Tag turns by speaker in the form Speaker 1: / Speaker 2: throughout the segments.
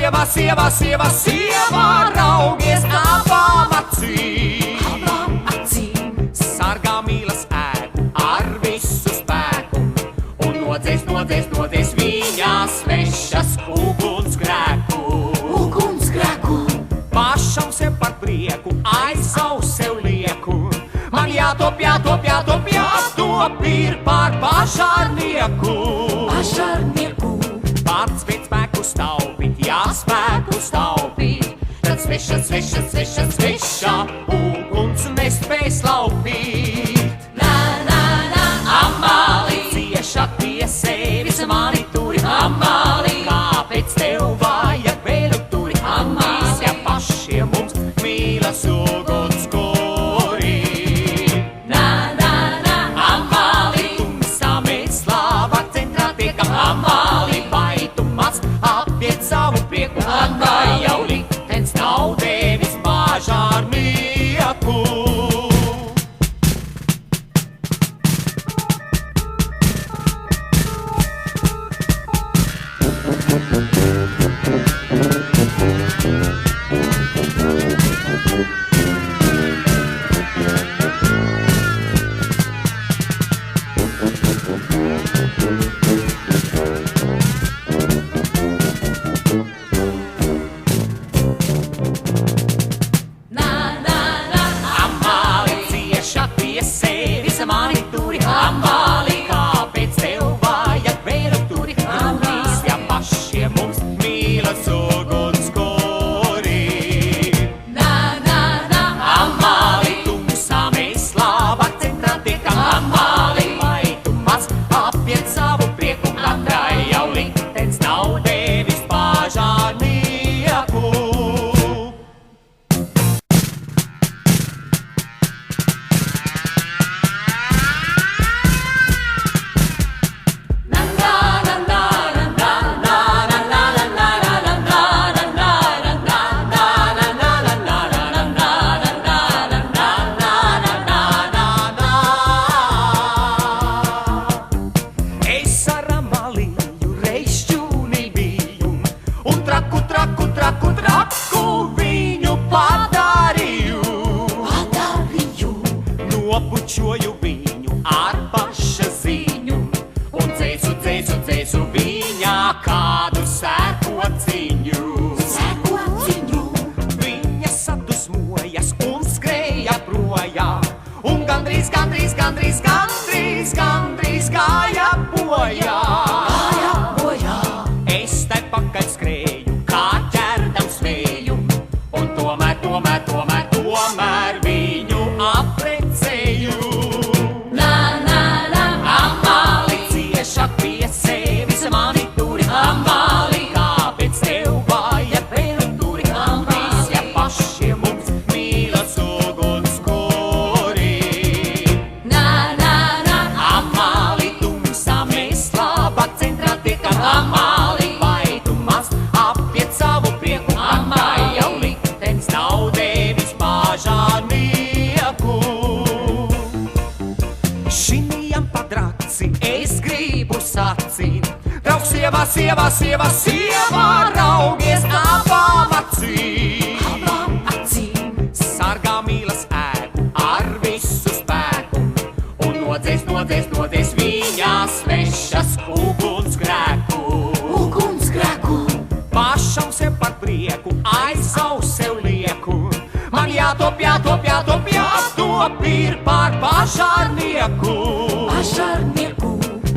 Speaker 1: sieva, sieva, sieva, sieva, raugies abām acīm. Sargā mīlas ēku ar visu spēku un nodzēs, nodzēs, nodzēs viņā svešas ugunsgrēku. Pašam sev par prieku, aiz savu sev lieku. Man jātop, jātop, jātop, jātop ir par pašārnieku. Pats spēc spēku staupīt, jāspēku staupīt. Tad svešas, svešas, svešas, svešā uguns nespēj slaupīt. Amāli, cieša pie sevis mani turi. Amāli, kāpēc tev vajag vēl turi? Amāli, ja pašiem mums mīlas uguns kuri. Amāli, tumsā mēs slāvā centrā tiekam. Amāli, vai tu maz apiet savu prieku? Vai jau liktenis nav devis pašārnieku? Amāli, cieša pie sevis mani turi. Amāli, kāpēc tev vajag vēl turi? Amāli, ja pašiem mums mīlas uguns kuri. Amāli, tumsā mēs slāvā centrā tiekam. Amāli, vai tu maz apiet savu prieku? Katrai jau liktenis nav devis pašārnieku. Es ar Amaliju reiz šķūnī biju un traku, traku, traku, traku viņu padarīju. Nobučoju viņu ar paša ziņu un dzēsu, dzēsu, dzēsu viņā kādu sēkociņu. Viņa sadusmojas un skrēja projām un gandrīz, gandrīz, gandrīz, gandrīz, gandrīz gāja bojā. Es tai pakaļ skrēju, kā ķerdams vēju, un tomēr, tomēr, tomēr, tomēr viņu aprecēju. Amāli, cieša pie sevis mani turi. Amāli, kāpēc tev vajag vēl turi? Amāli, ja pašiem mums mīlas uguns kuri. Amāli, tumsā mēs slāvā centrā tiekam. Amāli, vai tu maz apiet savu prieku? Amāli, jau liktenis nav devis pašārnieku. Šinijam padraci es gribu sacīt. Trauks sieva, sieva, sieva, sieva, raugies abām acīm. Sargā mīlas ēku ar visu spēku un nodzēs, nodzēs, nodzēs viņā svešas ugunsgrēku. Pašam sev par prieku, aiz savu sev lieku. Man jātop, jātop, jātop, jātop ir par pašārnieku.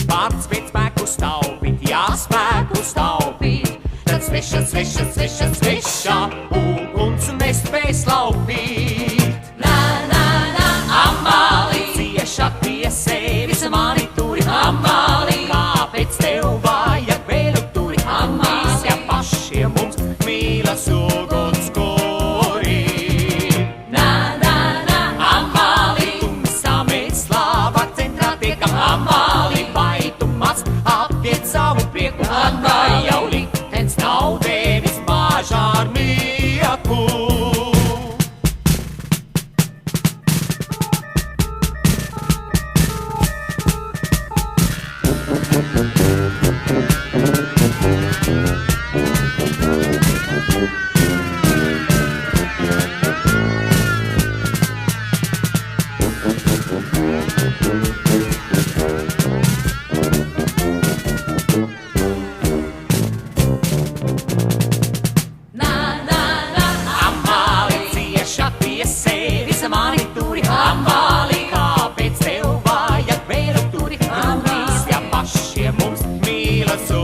Speaker 1: Pats spēc spēku staupīt, jāspēku staupīt. Tad svešas, svešas, svešas, svešā uguns nespēj slaupīt. Amāli, cieša pie sevis mani turi. Amāli, kāpēc tev vajag vēl turi? Amāli, ja pašiem mums mīlas uguns kuri. Amāli, tumsā mēs slāvā centrā tiekam. Amāli, vai tu maz apiet savu prieku? Vai jau liktenis nav devis pašārnieku?
Speaker 2: sūta.